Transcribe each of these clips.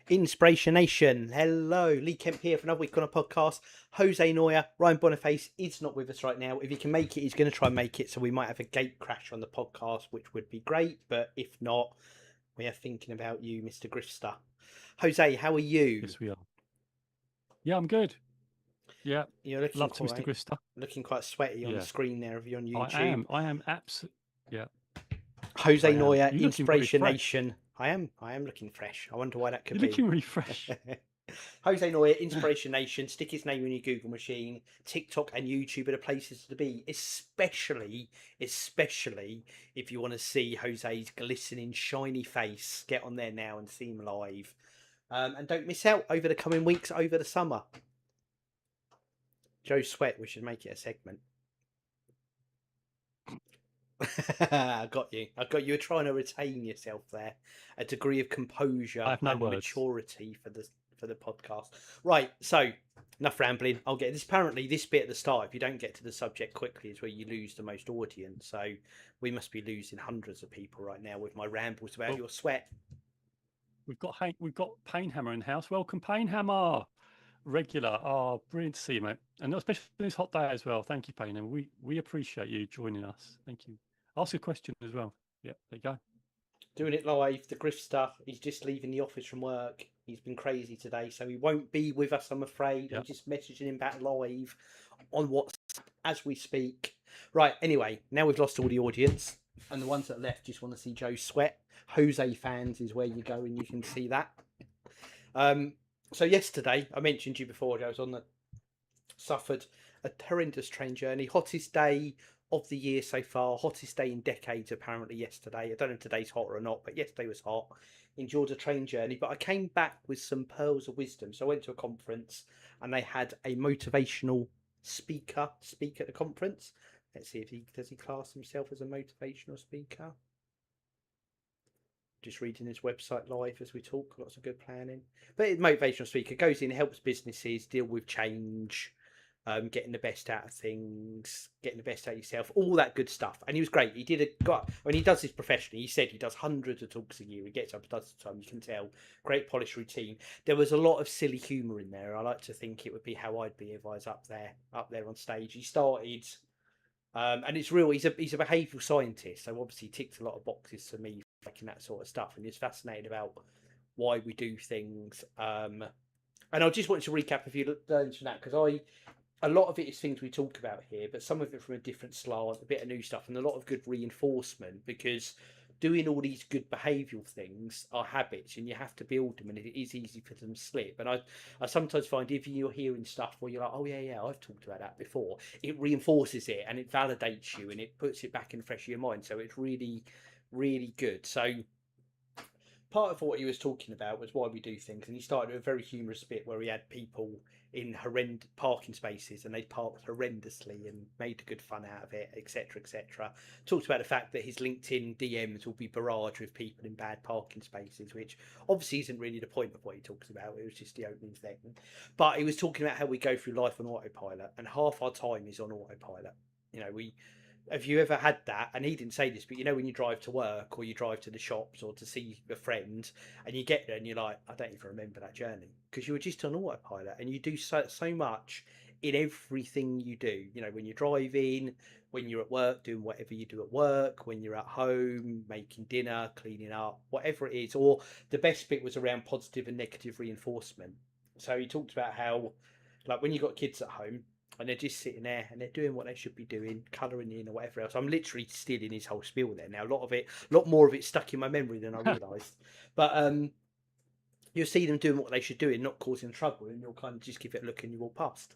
Inspiration Nation, hello, Lee Kemp here for another week on a podcast. Jose Noya, Ryan Boniface is not with us right now. If he can make it, he's going to try and make it, so we might have a gate crash on the podcast, which would be great, but if not, we are thinking about you, Mr. Grifster. Jose, how are you? Yes, we are. Yeah, I'm good. Yeah, You're looking love to Mr. Grifster. looking quite sweaty on Yeah, the screen there of you on I YouTube. am absolutely. Yeah, Jose I am. Noya, You're looking very Inspiration fresh. Nation. I am looking fresh. I wonder why that could You're be. looking really fresh. Jose Noya, Inspiration Nation, stick his name in your Google machine. TikTok and YouTube are the places to be, especially if you want to see Jose's glistening, shiny face. Get on there now and see him live. And don't miss out over the coming weeks, over the summer. Joe Sweat, we should make it a segment. I got you. You were trying to retain yourself there. A degree of composure and maturity for the podcast. Right, so enough rambling. I'll get this. Apparently, this bit at the start, if you don't get to the subject quickly, is where you lose the most audience. So we must be losing hundreds of people right now with my rambles about your sweat. We've got Painhammer in the house. Welcome, Painhammer. Regular. Oh, brilliant to see you, mate. And especially this hot day as well. Thank you, Painhammer. We appreciate you joining us. Thank you. Ask a question as well. Yeah, there you go. Doing it live. The Grifster. He's just leaving the office from work. He's been crazy today, so he won't be with us, I'm afraid. I'm just messaging him back live on WhatsApp as we speak. Right, anyway, now we've lost all the audience, and the ones that left just want to see Joe sweat. Jose fans is where you go, and you can see that. So yesterday, I mentioned to you before, I was suffered a horrendous train journey. Hottest day of the year so far, hottest day in decades apparently yesterday. I don't know if today's hot or not, but yesterday was hot. Enjoyed a train journey, but I came back with some pearls of wisdom. So I went to a conference and they had a motivational speaker speak at the conference. Let's see if does he class himself as a motivational speaker. Just reading his website live as we talk. Lots of good planning. But motivational speaker goes in, helps businesses deal with change, getting the best out of things, getting the best out of yourself, all that good stuff. And he was great. He he does this professionally. He said he does hundreds of talks a year. He gets up and does the time. You can tell. Great polished routine. There was a lot of silly humour in there. I like to think it would be how I'd be if I was up there on stage. He started, and it's real. He's a behavioural scientist, so obviously he ticked a lot of boxes for me, making that sort of stuff. And he's fascinated about why we do things. And I just wanted to recap a few learns from that, because a lot of it is things we talk about here, but some of it from a different slant, a bit of new stuff, and a lot of good reinforcement, because doing all these good behavioural things are habits and you have to build them, and it is easy for them to slip. And I sometimes find if you're hearing stuff where you're like, oh yeah, I've talked about that before, it reinforces it and it validates you and it puts it back in fresh of your mind. So it's really, really good. So part of what he was talking about was why we do things, and he started with a very humorous bit where he had people in horrendous parking spaces and they parked horrendously and made good fun out of it, etc., etc. Talked about the fact that his LinkedIn DMs will be barraged with people in bad parking spaces, which obviously isn't really the point of what he talks about. It was just the opening thing. But he was talking about how we go through life on autopilot, and half our time is on autopilot. You know, have you ever had that? And he didn't say this, but you know, when you drive to work or you drive to the shops or to see a friend and you get there and you're like, I don't even remember that journey, because you were just on autopilot, and you do so much in everything you do. You know, when you're driving, when you're at work, doing whatever you do at work, when you're at home, making dinner, cleaning up, whatever it is. Or the best bit was around positive and negative reinforcement. So he talked about how, like, when you've got kids at home, and they're just sitting there and they're doing what they should be doing, colouring in or whatever else. I'm literally stealing his whole spiel there now. A lot more of it stuck in my memory than I realised. But you'll see them doing what they should do and not causing trouble, and you'll kind of just give it a look and you walk past.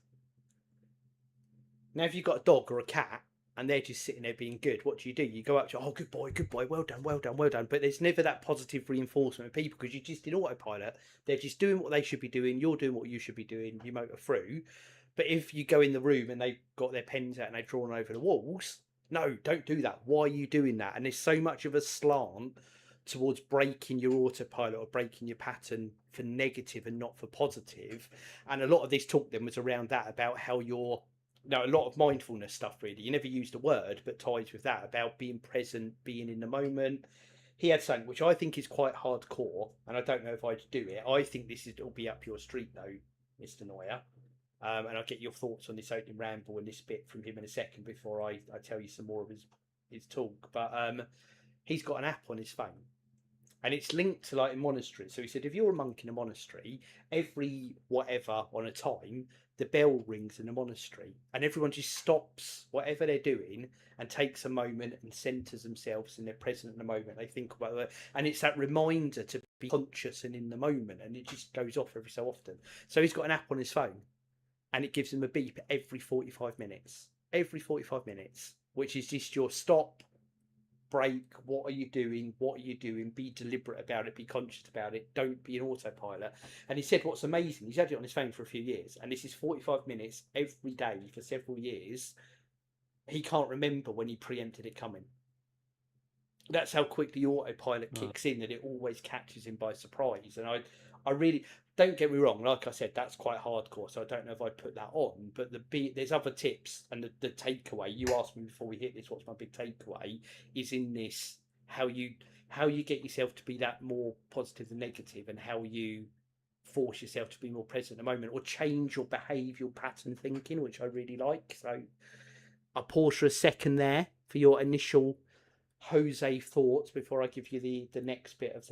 Now, if you've got a dog or a cat and they're just sitting there being good, what do? You go up to, oh, good boy, well done. But there's never that positive reinforcement of people, because you're just in autopilot. They're just doing what they should be doing. You're doing what you should be doing. You motor through. But if you go in the room and they've got their pens out and they've drawn over the walls, no, don't do that. Why are you doing that? And there's so much of a slant towards breaking your autopilot or breaking your pattern for negative and not for positive. And a lot of this talk then was around that, about how you're, a lot of mindfulness stuff, really. You never used the word, but ties with that, about being present, being in the moment, he had something which I think is quite hardcore, and I don't know if I'd do it. I think will be up your street though, Mr. Noya. And I'll get your thoughts on this opening ramble and this bit from him in a second before I tell you some more of his talk. But he's got an app on his phone, and it's linked to like a monastery. So he said, if you're a monk in a monastery, every whatever on a time, the bell rings in the monastery, and everyone just stops whatever they're doing and takes a moment and centers themselves and they're present in the moment. They think about it, and it's that reminder to be conscious and in the moment, and it just goes off every so often. So he's got an app on his phone, and it gives him a beep every 45 minutes. Every 45 minutes, which is just your stop, break, what are you doing, be deliberate about it, be conscious about it, don't be an autopilot. And he said what's amazing, he's had it on his phone for a few years, and this is 45 minutes every day for several years. He can't remember when he preempted it coming. That's how quick the autopilot kicks in, that it always catches him by surprise. And I really, don't get me wrong, like I said, that's quite hardcore, so I don't know if I'd put that on, but there's other tips, and the takeaway, you asked me before we hit this, what's my big takeaway, is in this, how you get yourself to be that more positive than negative, and how you force yourself to be more present in the moment, or change your behavioural pattern thinking, which I really like. So I'll pause for a second there for your initial Jose thoughts before I give you the next bit of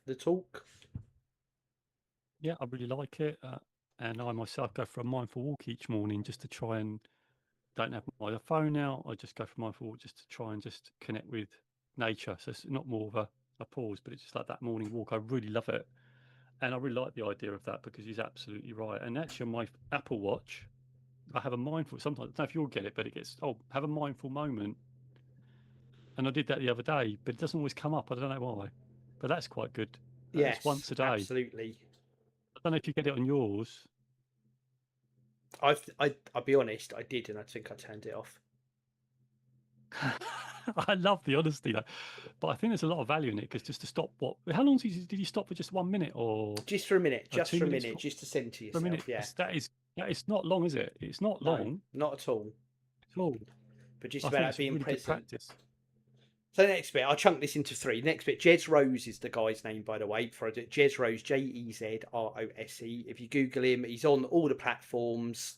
the talk. Yeah, I really like it. And I myself go for a mindful walk each morning just to try and don't have my phone out. I just go for a mindful walk just to try and just connect with nature. So it's not more of a pause, but it's just like that morning walk. I really love it. And I really like the idea of that because he's absolutely right. And actually on my Apple Watch, I have a mindful, sometimes, I don't know if you'll get it, but it gets, have a mindful moment. And I did that the other day, but it doesn't always come up. I don't know why, but that's quite good. Yes, it's once a day. Absolutely. I don't know if you get it on yours. I'll be honest, I did, and I think I turned it off. I love the honesty though, but I think there's a lot of value in it because just to stop. How long did you stop for? Just 1 minute or just for a minute? Just 2 for a minutes? minute, just to center yourself. For a minute, yeah, that is not long, is it? It's not long. Not at all. At all. But just about that being really present. good practice. So the next bit, I'll chunk this into three. Next bit, Jez Rose is the guy's name, by the way. Before I do it, Jez Rose, Jezrose. If you Google him, he's on all the platforms.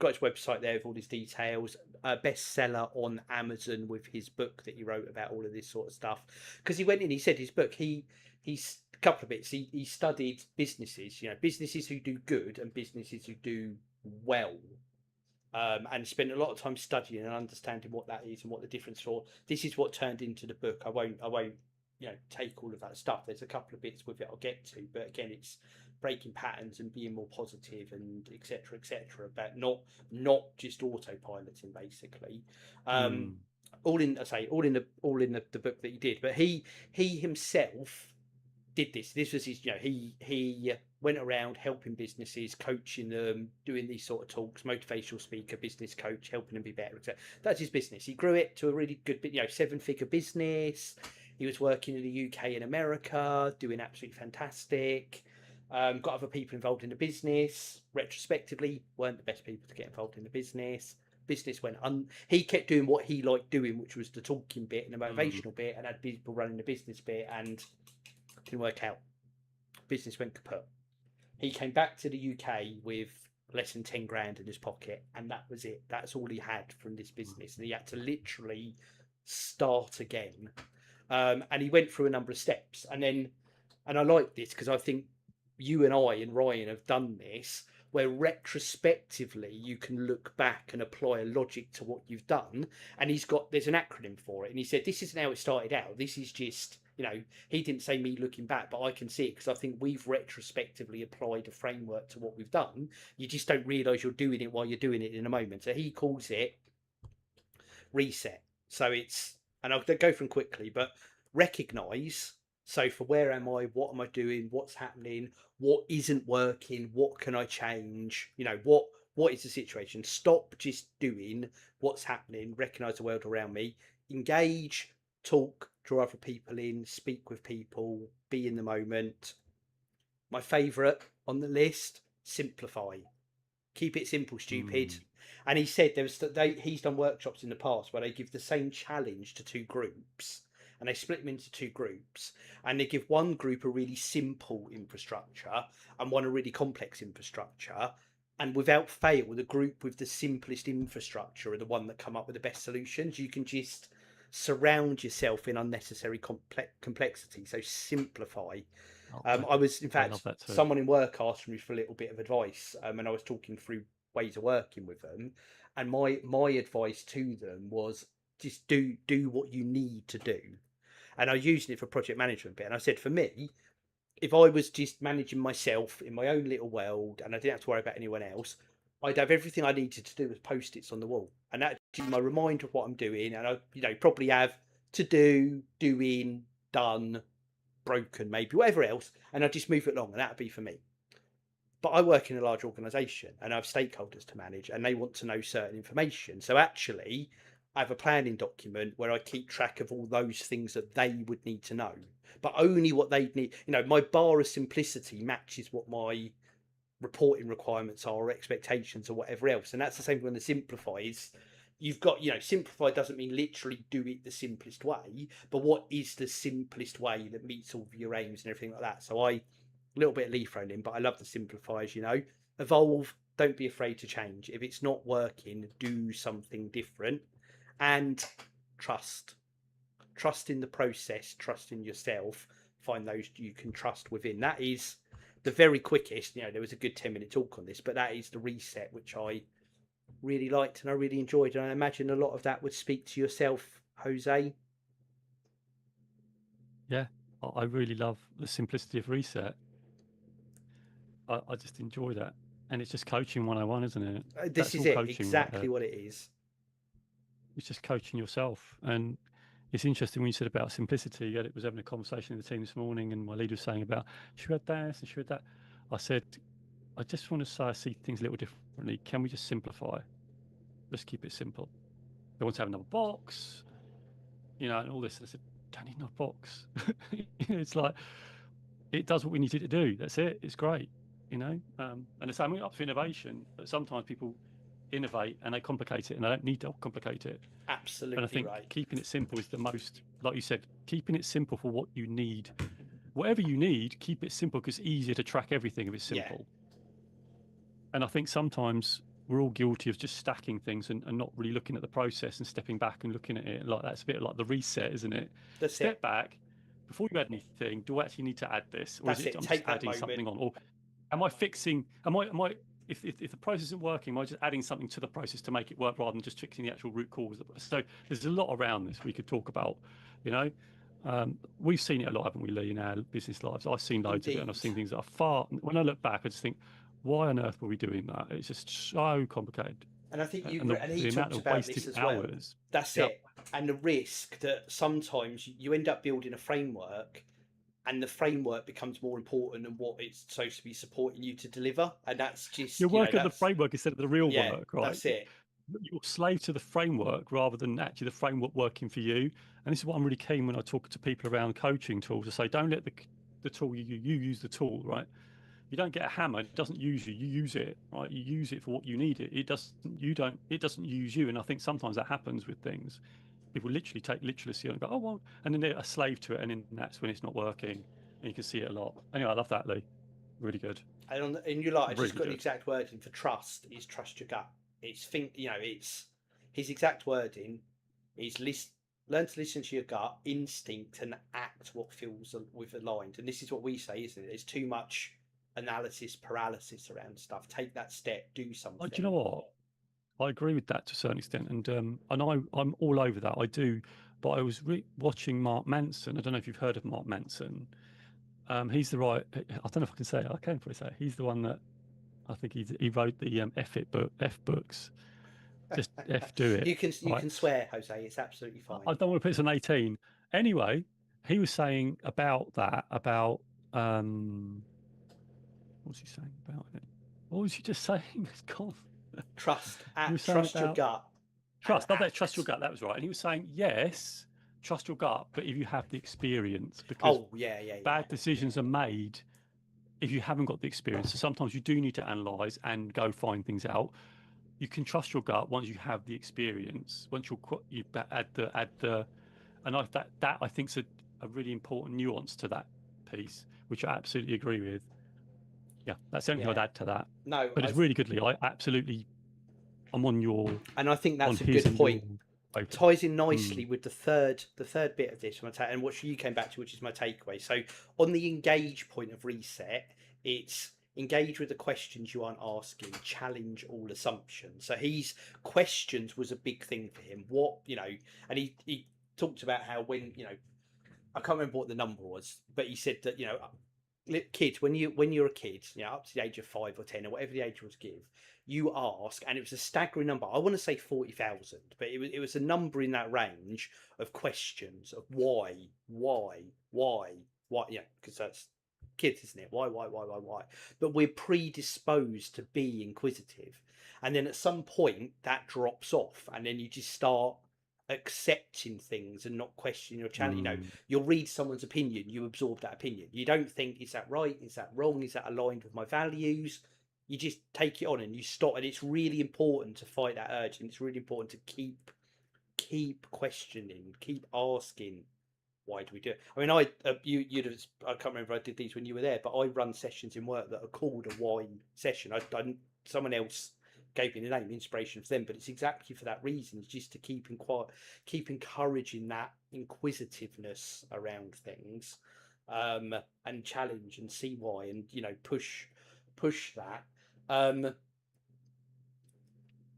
Got his website there with all his details. Bestseller on Amazon with his book that he wrote about all of this sort of stuff. Because he went in, he said his book, he's a couple of bits. He studied businesses, businesses who do good and businesses who do well. And spent a lot of time studying and understanding what that is and what the difference for. This is what turned into the book. I won't take all of that stuff. There's a couple of bits with it I'll get to, but again, it's breaking patterns and being more positive and etc. But not just autopiloting basically. All in the book that he did, but he himself did this. This was his, he went around helping businesses, coaching them, doing these sort of talks, motivational speaker, business coach, helping them be better, etc. That's his business. He grew it to a really good, 7-figure business. He was working in the UK and America, doing absolutely fantastic. Got other people involved in the business. Retrospectively, weren't the best people to get involved in the business. Business went he kept doing what he liked doing, which was the talking bit and the motivational bit, and had people running the business bit, and didn't work out. Business went kaput. He came back to the UK with less than 10 grand in his pocket, and that was it. That's all he had from this business, and he had to literally start again. And he went through a number of steps, and I like this because I think you and I and Ryan have done this, where retrospectively you can look back and apply a logic to what you've done. And there's an acronym for it, and he said this isn't how it started out. This is just, he didn't say me looking back, but I can see it because I think we've retrospectively applied a framework to what we've done. You just don't realise you're doing it while you're doing it in a moment. So he calls it reset. So it's, and I'll go from quickly, but recognise. So for where am I? What am I doing? What's happening? What isn't working? What can I change? What is the situation? Stop just doing what's happening. Recognise the world around me. Engage, talk, draw other people in, speak with people, be in the moment. My favourite on the list, simplify. Keep it simple, stupid. And he said he's done workshops in the past where they give the same challenge to two groups, and they split them into two groups, and they give one group a really simple infrastructure and one a really complex infrastructure. And without fail, the group with the simplest infrastructure are the one that come up with the best solutions. You can just surround yourself in unnecessary complexity. So simplify. I was, in I love fact, that too. someone in work asked me for a little bit of advice, and I was talking through ways of working with them. And my advice to them was just do what you need to do. And I used it for project management bit. And I said, for me, if I was just managing myself in my own little world and I didn't have to worry about anyone else, I'd have everything I needed to do with post-its on the wall, and that'd be my reminder of what I'm doing. And I, probably have to do, doing, done, broken, maybe whatever else, and I just move it along, and that'd be for me. But I work in a large organisation and I have stakeholders to manage, and they want to know certain information. So actually, I have a planning document where I keep track of all those things that they would need to know, but only what they need. My bar of simplicity matches what my reporting requirements are, or expectations, or whatever else. And that's the same when the simplify is. You've got, simplify doesn't mean literally do it the simplest way, but what is the simplest way that meets all of your aims and everything like that. So a little bit of leaf thrown in, but I love the simplifiers. Evolve, don't be afraid to change. If it's not working, do something different. And trust in the process, trust in yourself, find those you can trust within. That is the very quickest. There was a good 10-minute talk on this, but that is the reset, which I really liked and I really enjoyed. And I imagine a lot of that would speak to yourself, Jose. Yeah, I really love the simplicity of reset. I just enjoy that. And it's just coaching 101, isn't it? This That's is all it, coaching right exactly there. what it is. It's just coaching yourself. And it's interesting when you said about simplicity. I was having a conversation in the team this morning, and my leader was saying about, should we have this and should we have that? I said, I just want to say I see things a little differently. Can we just simplify? Let's keep it simple. They want to have another box, and all this. And I said, don't need another box. It's like, it does what we need it to do. That's it. It's great, And the same up to innovation. But sometimes people innovate and they complicate it, and they don't need to complicate it. And I Absolutely think right. keeping it simple is the most, like you said, keeping it simple for what you need. Whatever you need, keep it simple because it's easier to track everything if it's Yeah, simple. And I think sometimes we're all guilty of just stacking things and not really looking at the process and stepping back and looking at it. Like that's a bit like the reset, isn't it? that's Step it. back before you add anything. Do I actually need to add this, or is That's it it. I'm just Take that adding moment. something on, or am I fixing? Am I if the process isn't working, am I just adding something to the process to make it work rather than just fixing the actual root cause? So there's a lot around this we could talk about. We've seen it a lot, haven't we, Lee, in our business lives? I've seen loads of it, and I've Indeed. seen things that are far. When I look back, I just think, why on earth were we doing that? It's just so complicated, And I think and he the amount talked of about this wasted as well. hours. That's Yep. it. And the risk that sometimes you end up building a framework, and the framework becomes more important than what it's supposed to be supporting you to deliver. And that's You just, work at the that's, framework instead of the real yeah, work, right? that's it. You're slave to the framework rather than actually the framework working for you. And this is what I'm really keen when I talk to people around coaching tools to say, don't let the tool you use the tool, right? You don't get a hammer, it doesn't use you, you use it, right? You use it for what you need it. It doesn't use you. And I think sometimes that happens with things. People literally take literacy and go, oh well, and then they're a slave to it, and then that's when it's not working. And you can see it a lot. Anyway, I love that, Lee. Really good. And you're like, I just Really got an good. exact wording for trust is trust your gut. It's it's his exact wording is learn to listen to your gut instinct and act what feels with aligned. And this is what we say, isn't it? There's too much analysis paralysis around stuff. Take that step, do Do you something. know what? I agree with that to a certain extent, and I'm all over that. I do, but I was watching Mark Manson. I don't know if you've heard of Mark Manson. He's the right. I don't know if I can say it. I can probably say it. He's the one that I think he wrote the F books. Just F do it. You Right. can swear, Jose. It's absolutely fine. I don't want to put this on 18. Anyway, he was saying about that about what was he saying about it? What was he just saying? It's gone. He was saying Trust your about gut and trust. Love that. Trust your act. gut. That was right. And he was saying, yes, trust your gut, but if you have the experience, because Oh yeah. bad decisions are made if you haven't got the experience. So sometimes you do need to analyze and go find things out. You can trust your gut once you have the experience. Once you add the And that I think's a really important nuance to that piece, which I absolutely agree with. Yeah, that's the only thing I'd Yeah. add to that. No, But it's really good, Lee. I'm and I think on that's a his good and your point. both. Ties in Mm. nicely with the third bit of this, and what you came back to, which is my takeaway. So on the engage point of reset, it's engage with the questions you aren't asking, challenge all assumptions. So he's questions was a big thing for him. What, and he talked about how when, I can't remember what the number was, but he said that, kids, when you're a kid, up to the age of 5 or 10 or whatever the age was, give, you ask, and it was a staggering number. I want to say 40,000, but it was a number in that range of questions of why, because that's kids, isn't it? Why? But we're predisposed to be inquisitive, and then at some point that drops off, and then you just start accepting things and not questioning your challenge. Mm. You'll read someone's opinion, you absorb that opinion. You don't think, is that right? Is that wrong? Is that aligned with my values? You just take it on and you stop. And it's really important to fight that urge, and it's really important to keep questioning, keep asking. Why do we do it? I mean, you'd have, I can't remember if I did these when you were there, but I run sessions in work that are called a why session. Someone else gave me the name Inspiration for them, but it's exactly for that reason. It's just to keep encouraging that inquisitiveness around things, and challenge and see why, and push that. And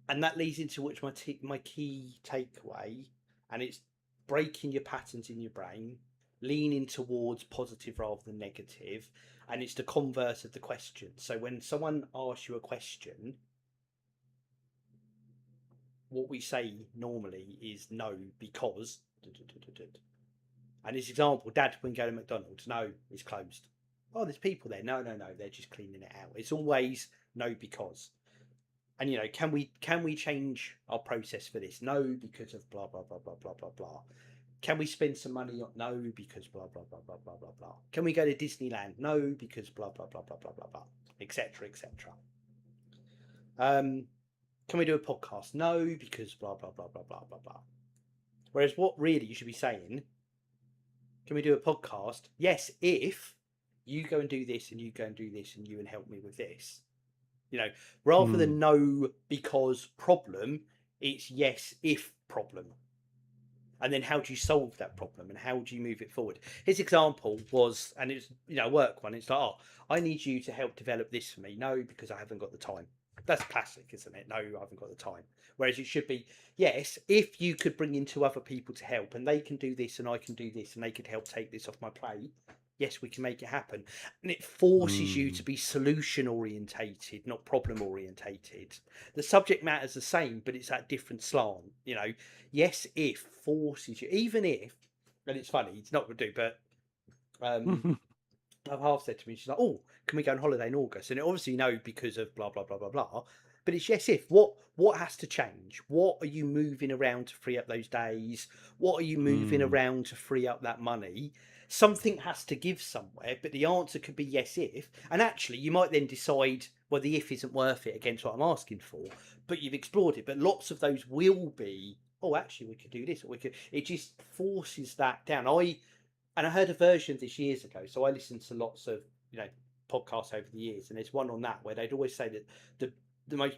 that leads into which my key takeaway, and it's breaking your patterns in your brain, leaning towards positive rather than negative, and it's the converse of the question. So when someone asks you a question, what we say normally is no because. And his example, Dad, we can go to McDonald's. No, it's closed. Oh, there's people there. No, they're just cleaning it out. It's always no because. And can we change our process for this? No, because of blah blah blah blah blah blah blah. Can we spend some money on? No, because blah blah blah blah blah blah blah. Can we go to Disneyland? No, because blah blah blah blah blah blah blah, etc. etc. Can we do a podcast? No, because blah blah blah blah blah blah blah. Whereas what really you should be saying, can we do a podcast? Yes, if you go and do this and you go and do this and you and help me with this. Rather than no because problem, it's yes if problem. And then how do you solve that problem and how do you move it forward? His example was, and it's a work one, it's like, oh, I need you to help develop this for me. No, because I haven't got the time. That's classic, isn't it? No, I haven't got the time. Whereas it should be, yes, if you could bring in 2 other people to help and they can do this and I can do this and they could help take this off my plate, yes, we can make it happen. And it forces you to be solution orientated, not problem orientated. The subject matter's the same, but it's that different slant. Yes, if forces you, even if, and it's funny, it's not going to do, but I've half said to me, she's like, oh, can we go on holiday in August? And obviously no, because of blah, blah, blah, blah, blah. But it's yes, if. What has to change? What are you moving around to free up those days? What are you moving around to free up that money? Something has to give somewhere, but the answer could be yes, if. And actually, you might then decide, well, the if isn't worth it against what I'm asking for, but you've explored it. But lots of those will be, oh, actually, we could do this, or we could. It just forces that down. I heard a version of this years ago, so I listened to lots of podcasts over the years, and there's one on that where they'd always say that the most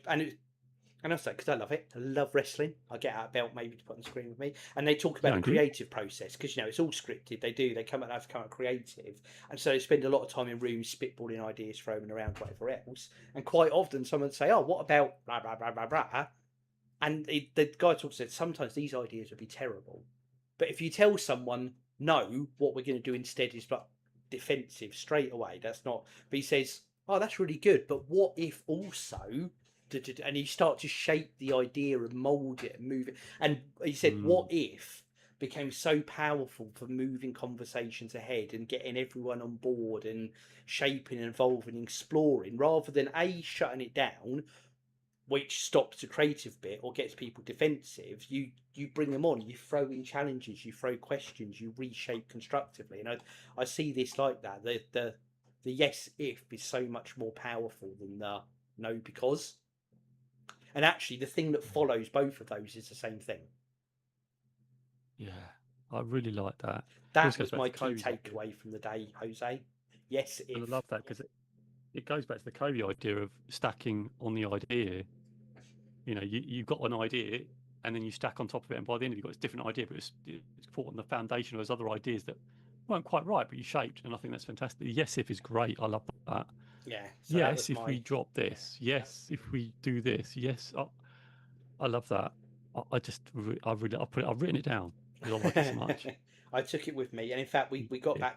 and I say because I love it, I love wrestling. I get out a belt maybe to put on the screen with me, and they talk about the creative process because it's all scripted. They come out creative, and so they spend a lot of time in rooms spitballing ideas, throwing around whatever else. And quite often, someone would say, "Oh, what about blah blah blah blah blah?" And the guy talks about sometimes these ideas would be terrible, but if you tell someone no, what we're going to do instead is like defensive straight away. That's not. But he says, "Oh, that's really good." But what if also? And you start to shape the idea and mold it and move it. And he said, "What if?" became so powerful for moving conversations ahead and getting everyone on board and shaping and evolving and exploring, rather than shutting it down, which stops the creative bit or gets people defensive. You bring them on, you throw in challenges, you throw questions, you reshape constructively. And I see this like that. The yes if is so much more powerful than the no because. And actually the thing that follows both of those is the same thing. Yeah. I really like that. Always That goes was back my to key Covey's idea, takeaway from the day, Jose. Yes, and I if. love that because it goes back to the Covey idea of stacking on the idea. You've got an idea, and then you stack on top of it, and by the end of it, you've got this different idea, but it's fought on the foundation of those other ideas that weren't quite right, but you shaped, and I think that's fantastic. Yes, if is great. I love that. Yeah, so that Yes, was if my. we drop this. Yes, if we do this. Yes, I love that. I just, I've written it down because I like it so much. I took it with me, and in fact, we got Yeah.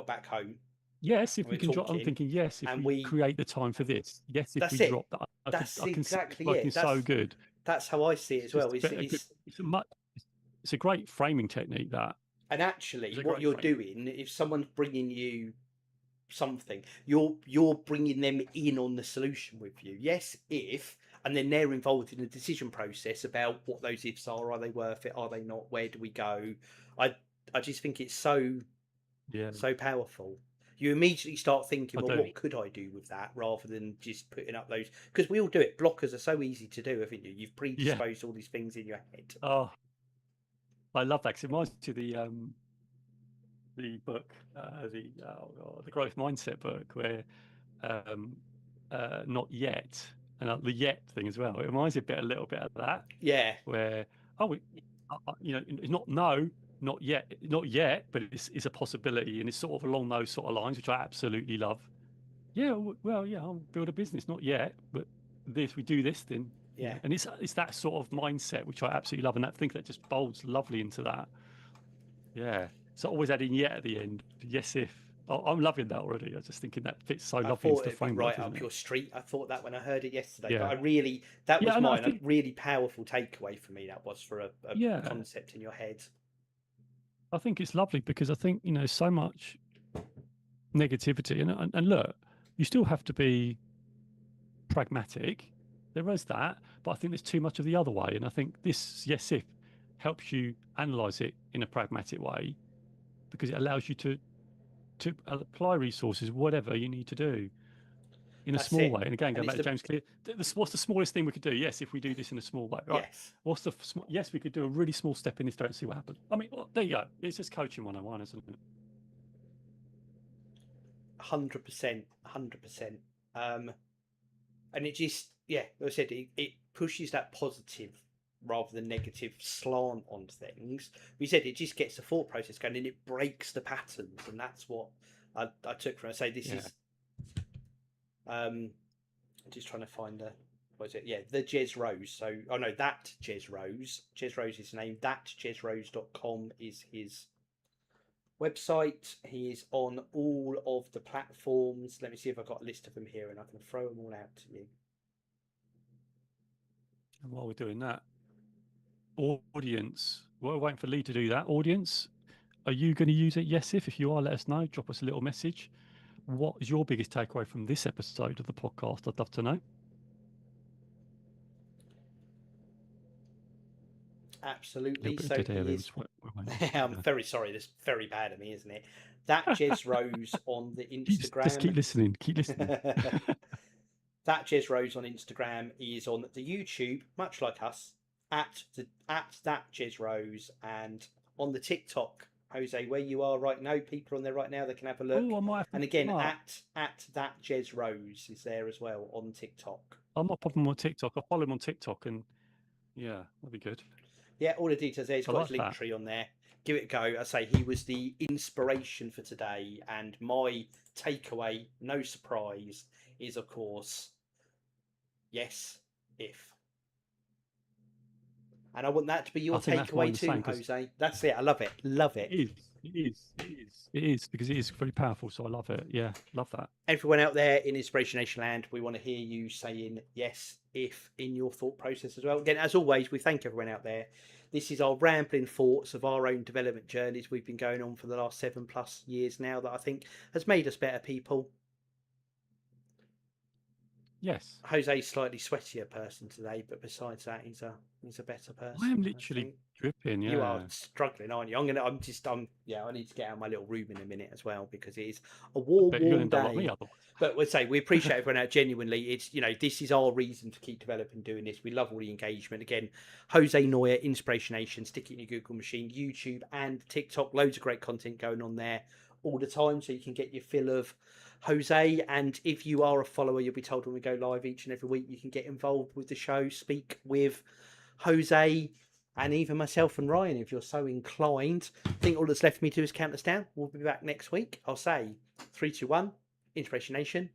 back home, Yes, and if we we were can drop. I'm talking, thinking yes, if and we we. create the time for this. Yes, if we That's it. drop that, That's I can see it's exactly working it. so good. That's how I see it It's as well. just a good. It's It's a much. It's a great framing technique. That and it's actually, a what great you're frame. doing, if someone's bringing you something, you're bringing them in on the solution with you. Yes, if, and then they're involved in the decision process about what those ifs are they worth it, are they not, where do we go. I just think it's Yeah, so powerful. You immediately start thinking, I well, do. what could I do with that, rather than just putting up those, because we all do it. Blockers are so easy to do, haven't you? You've Yeah. predisposed all these things in your head. Oh, I love that because it reminds me to the book, the growth mindset book, where um, not yet, and the yet thing as well. It reminds me a little bit of that, Yeah, where oh, it's not no, not yet, but it's a possibility, and it's sort of along those sort of lines, which I absolutely love. Yeah, well, yeah, I'll build a business, not yet, but we do this, then yeah. and it's that sort of mindset which I absolutely love, and I think that just bolds lovely into that. Yeah. So always adding yet at the end. Yes, if. Oh, I'm loving that already. I was just thinking that fits so I lovely into thought the it'd be framework, right doesn't up it? your street. I thought that when I heard it yesterday, but Yeah. that Yeah, was and I mine. A think, really powerful takeaway for me. That was for a yeah, concept in your head. I think it's lovely because I think, so much negativity. And look, you still have to be pragmatic. There is that, but I think there's too much of the other way. And I think this yes if helps you analyze it in a pragmatic way because it allows you to apply resources, whatever you need to do, in a That's small it. way. And again, And going it's back to James Clear, what's the smallest thing we could do? Yes, if we do this in a small way, right? yes, What's yes, we could do a really small step in this direction, see what happens. I mean, well, there you go. It's just coaching 101, isn't it? 100%, 100%. And it just, yeah, like I said, it pushes that positive rather than negative slant on things. We said it just gets the thought process going, and it breaks the patterns, and that's what I took from it. I say this Yeah. is I'm just trying to find the what is it? Yeah, the Jez Rose. So oh no, that Jez Rose. Jez Rose is his name. That JezRose.com is his website. He is on all of the platforms. Let me see if I've got a list of them here, and I can throw them all out to you. And while we're doing that, audience, we're waiting for Lee to do that. Audience, are you going to use it? Yes, if you are, let us know. Drop us a little message. What is your biggest takeaway from this episode of the podcast? I'd love to know. Absolutely. A So dead air he there. is. I'm very sorry. That's very bad of me, isn't it? That Jez Rose on the Instagram. Just keep listening. Keep listening. That Jez Rose on Instagram. He is on the YouTube, much like us, at that Jez Rose, and on the TikTok, Jose, where you are right now. People on there right now. They can have a look. Oh, I might have to And again, look 'em up. at that Jez Rose is there as well on TikTok. I'm not popping him on TikTok. I'll follow him on TikTok, and yeah, that'd be good. Yeah, all the details there. He's I got his like link that. tree on there. Give it a go. I say he was the inspiration for today, and my takeaway, no surprise, is of course, yes, if. And I want that to be your I think that's mine takeaway the too, same, 'cause Jose. That's it. I love it. Love it. it is because it is very powerful. So I love it. Yeah, love that. Everyone out there in Inspiration Land, we want to hear you saying yes, if in your thought process as well. Again, as always, we thank everyone out there. This is our rambling thoughts of our own development journeys we've been going on for the last 7+ years now, that I think has made us better people. Yes. Jose's slightly sweatier person today, but besides that, he's a better person. I am literally dripping. You are Yeah. struggling, aren't you? I need to get out of my little room in a minute as well, because it is a But you're warm going to like me day. otherwise. But we'd say we appreciate everyone out genuinely. It's, this is our reason to keep developing, doing this. We love all the engagement. Again, Jose Noya, Inspirational, stick it in your Google machine, YouTube and TikTok. Loads of great content going on there all the time, so you can get your fill of Jose. And if you are a follower, you'll be told when we go live each and every week. You can get involved with the show, speak with Jose, and even myself and Ryan, if you're so inclined. I think all that's left for me to do is count us down. We'll be back next week. I'll say 3, 2, 1. Inspiration Nation.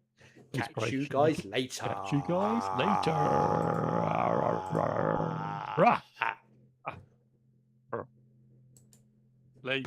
Catch you guys later. Catch you guys later. Late.